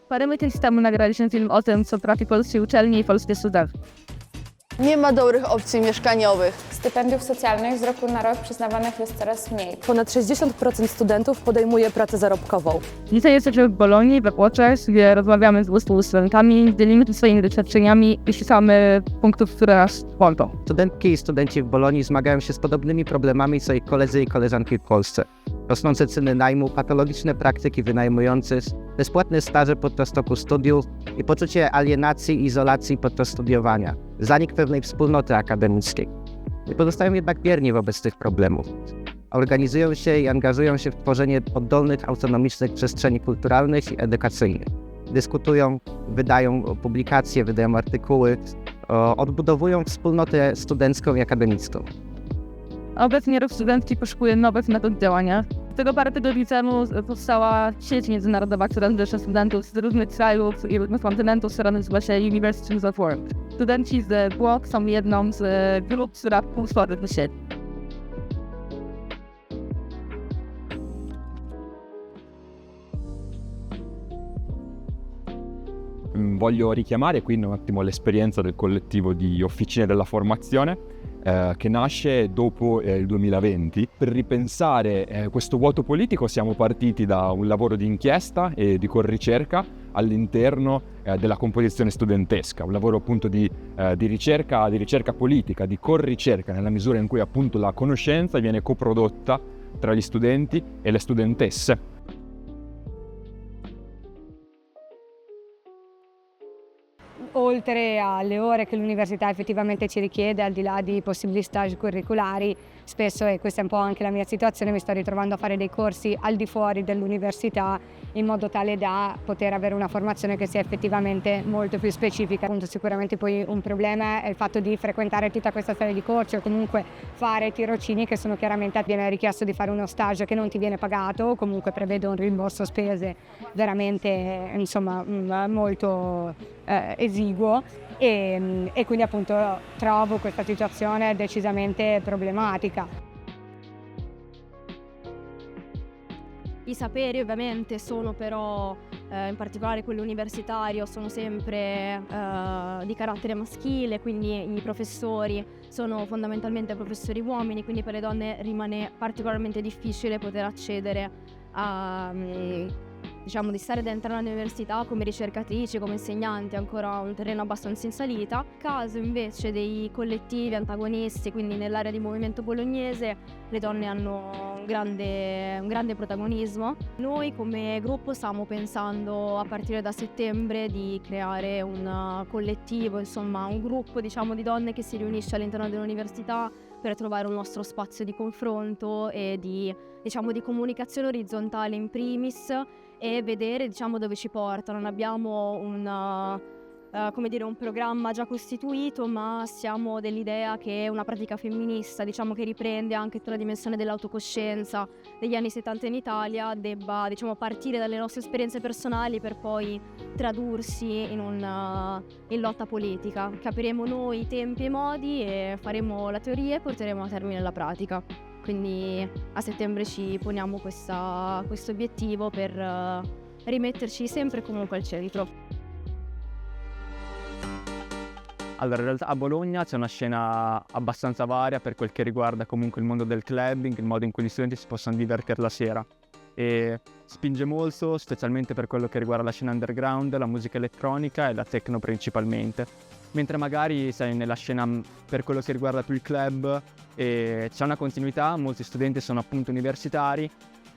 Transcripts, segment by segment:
Parametry systemu nagraliśmy o tym, co trafi polskiej uczelni i polskie studenty. Nie ma dobrych opcji mieszkaniowych. Stypendiów socjalnych z roku na rok przyznawanych jest coraz mniej. Ponad 60% studentów podejmuje pracę zarobkową. Dzisiaj jesteśmy w Bolonii, we Włoszech, gdzie rozmawiamy z 200 studentami, dzielimy się swoimi doświadczeniami i szukamy punktów, które nas łączą. Studentki i studenci w Bolonii zmagają się z podobnymi problemami co ich koledzy i koleżanki w Polsce. Rosnące ceny najmu, patologiczne praktyki wynajmujących, bezpłatne staże podczas toku studiów i poczucie alienacji i izolacji podczas studiowania. Zanik pewnej wspólnoty akademickiej. Nie pozostają jednak bierni wobec tych problemów. Organizują się i angażują się w tworzenie oddolnych, autonomicznych przestrzeni kulturalnych i edukacyjnych. Dyskutują, wydają publikacje, wydają artykuły, odbudowują wspólnotę studencką i akademicką. Obecnie ruch studencki poszukuje nowych metod działania. Dlatego parę tygodni temu powstała sieć międzynarodowa, która zrzesza studentów z różnych krajów i różnych kontynentów, która nazywa się Universities of Work. Studenci z Włoch są jedną z grup, która współtworzy tę sieć. Voglio richiamare qui un attimo l'esperienza del collettivo di Officine della Formazione che nasce dopo il 2020. Per ripensare questo vuoto politico siamo partiti da un lavoro di inchiesta e di corricerca all'interno della composizione studentesca, un lavoro appunto di ricerca politica, di corricerca, nella misura in cui appunto la conoscenza viene coprodotta tra gli studenti e le studentesse. Oltre alle ore che l'università effettivamente ci richiede, al di là di possibili stage curriculari, spesso, e questa è un po' anche la mia situazione, mi sto ritrovando a fare dei corsi al di fuori dell'università in modo tale da poter avere una formazione che sia effettivamente molto più specifica. Appunto, sicuramente poi un problema è il fatto di frequentare tutta questa serie di corsi o comunque fare tirocini che sono chiaramente, viene richiesto di fare uno stage che non ti viene pagato o comunque prevede un rimborso spese veramente molto esiguo e quindi appunto trovo questa situazione decisamente problematica. I saperi ovviamente sono però, in particolare quello universitario, sono sempre di carattere maschile, quindi i professori sono fondamentalmente professori uomini, quindi per le donne rimane particolarmente difficile poter accedere a di stare dentro l'università come ricercatrici, come insegnanti, è ancora un terreno abbastanza in salita. Nel caso invece dei collettivi antagonisti, quindi nell'area di movimento bolognese, le donne hanno un grande protagonismo. Noi come gruppo stiamo pensando a partire da settembre di creare un collettivo, un gruppo di donne che si riunisce all'interno dell'università per trovare un nostro spazio di confronto e di comunicazione orizzontale in primis e vedere dove ci porta. Non abbiamo un programma già costituito, ma siamo dell'idea che una pratica femminista che riprende anche tutta la dimensione dell'autocoscienza degli anni 70 in Italia debba partire dalle nostre esperienze personali per poi tradursi in lotta politica. Capiremo noi i tempi e i modi e faremo la teoria e porteremo a termine la pratica. Quindi a settembre ci poniamo questo obiettivo per rimetterci sempre e comunque al centro. Allora, in realtà a Bologna c'è una scena abbastanza varia per quel che riguarda comunque il mondo del clubbing, il modo in cui gli studenti si possono divertire la sera. E spinge molto, specialmente per quello che riguarda la scena underground, la musica elettronica e la techno principalmente. Mentre magari, nella scena per quello che riguarda più il club, c'è una continuità, molti studenti sono appunto universitari,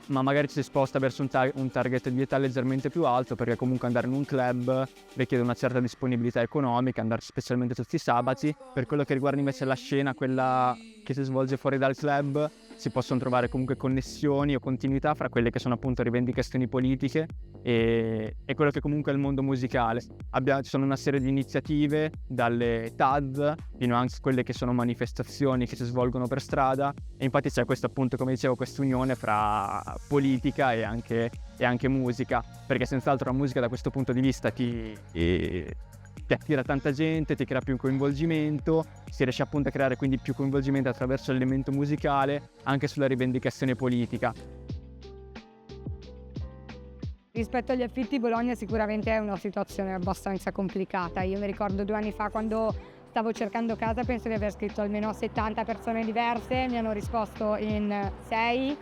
ma magari ci si sposta verso un target di età leggermente più alto, perché comunque andare in un club richiede una certa disponibilità economica, andare specialmente tutti i sabati. Per quello che riguarda invece la scena, quella che si svolge fuori dal club, si possono trovare comunque connessioni o continuità fra quelle che sono appunto rivendicazioni politiche e quello che comunque è il mondo musicale. Ci sono una serie di iniziative, dalle TAD fino anche a quelle che sono manifestazioni che si svolgono per strada, e infatti c'è questo appunto, come dicevo, questa unione fra politica e anche musica, perché senz'altro la musica da questo punto di vista ti attira tanta gente, ti crea più coinvolgimento, si riesce appunto a creare quindi più coinvolgimento attraverso l'elemento musicale anche sulla rivendicazione politica. Rispetto agli affitti, Bologna sicuramente è una situazione abbastanza complicata. Io mi ricordo 2 anni fa, quando stavo cercando casa, penso di aver scritto almeno a 70 persone diverse, mi hanno risposto in 6,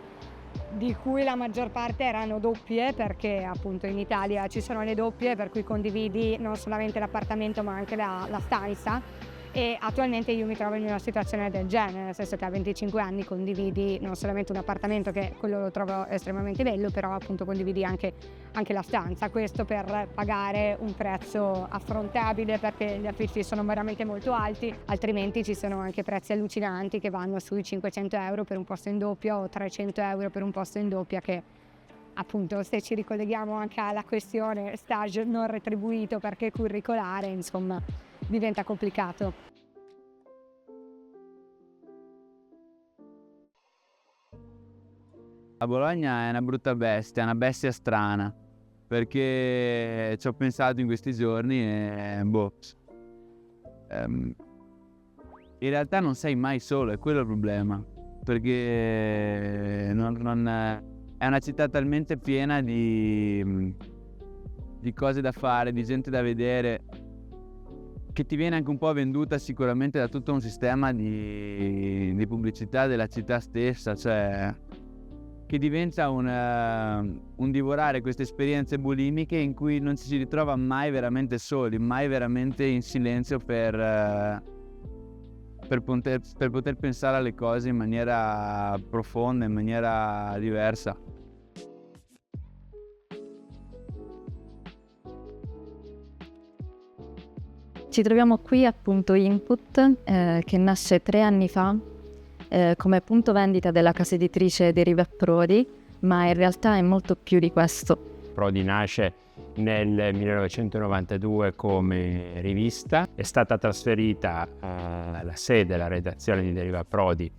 di cui la maggior parte erano doppie, perché appunto in Italia ci sono le doppie, per cui condividi non solamente l'appartamento ma anche la stanza. E attualmente io mi trovo in una situazione del genere, nel senso che a 25 anni condividi non solamente un appartamento, che quello lo trovo estremamente bello, però appunto condividi anche la stanza, questo per pagare un prezzo affrontabile, perché gli affitti sono veramente molto alti, altrimenti ci sono anche prezzi allucinanti che vanno sui 500 euro per un posto in doppia o 300 euro per un posto in doppia, che appunto, se ci ricolleghiamo anche alla questione stage non retribuito perché curricolare, insomma, diventa complicato. A Bologna è una brutta bestia, è una bestia strana, perché ci ho pensato in questi giorni e in realtà non sei mai solo, è quello il problema, perché è una città talmente piena di cose da fare, di gente da vedere, che ti viene anche un po' venduta sicuramente da tutto un sistema di pubblicità della città stessa, cioè che diventa un divorare queste esperienze bulimiche in cui non ci si ritrova mai veramente soli, mai veramente in silenzio per poter pensare alle cose in maniera profonda, in maniera diversa. Ci troviamo qui a Punto Input, che nasce 3 anni fa come punto vendita della casa editrice Deriva Prodi, ma in realtà è molto più di questo. Prodi nasce nel 1992 come rivista, è stata trasferita la sede, la redazione di Deriva Prodi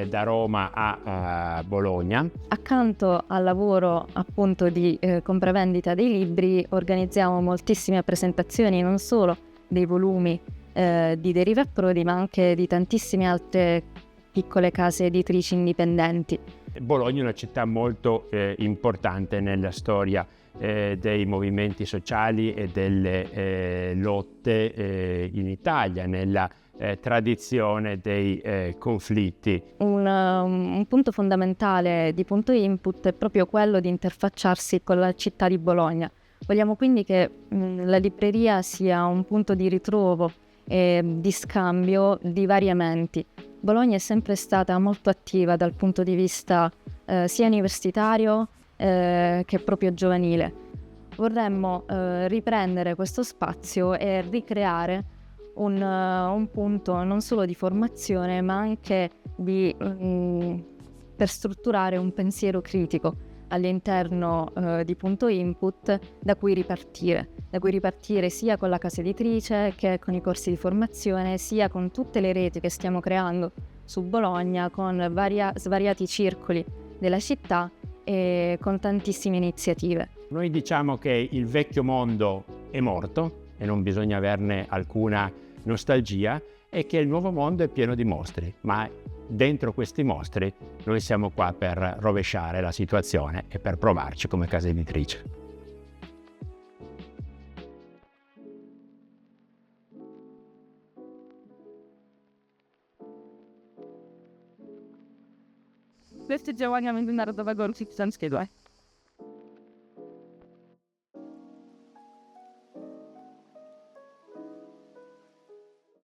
da Roma a Bologna. Accanto al lavoro appunto di compravendita dei libri organizziamo moltissime presentazioni, non solo dei volumi di Deriva Prodi, ma anche di tantissime altre piccole case editrici indipendenti. Bologna è una città molto importante nella storia dei movimenti sociali e delle lotte in Italia, nella tradizione dei conflitti. Un punto fondamentale di Punto Input è proprio quello di interfacciarsi con la città di Bologna. Vogliamo quindi che la libreria sia un punto di ritrovo e di scambio di vari menti. Bologna è sempre stata molto attiva dal punto di vista sia universitario che proprio giovanile. Vorremmo riprendere questo spazio e ricreare un punto non solo di formazione, ma anche per strutturare un pensiero critico all'interno di Punto Input da cui ripartire sia con la casa editrice che con i corsi di formazione, sia con tutte le reti che stiamo creando su Bologna, con svariati circoli della città e con tantissime iniziative. Noi diciamo che il vecchio mondo è morto e non bisogna averne alcuna nostalgia, e che il nuovo mondo è pieno di mostri, ma dentro questi mostri noi siamo qua per rovesciare la situazione e per provarci come casa editrice. Queste działania Międzynarodowego Ruchu Krzyżackiego.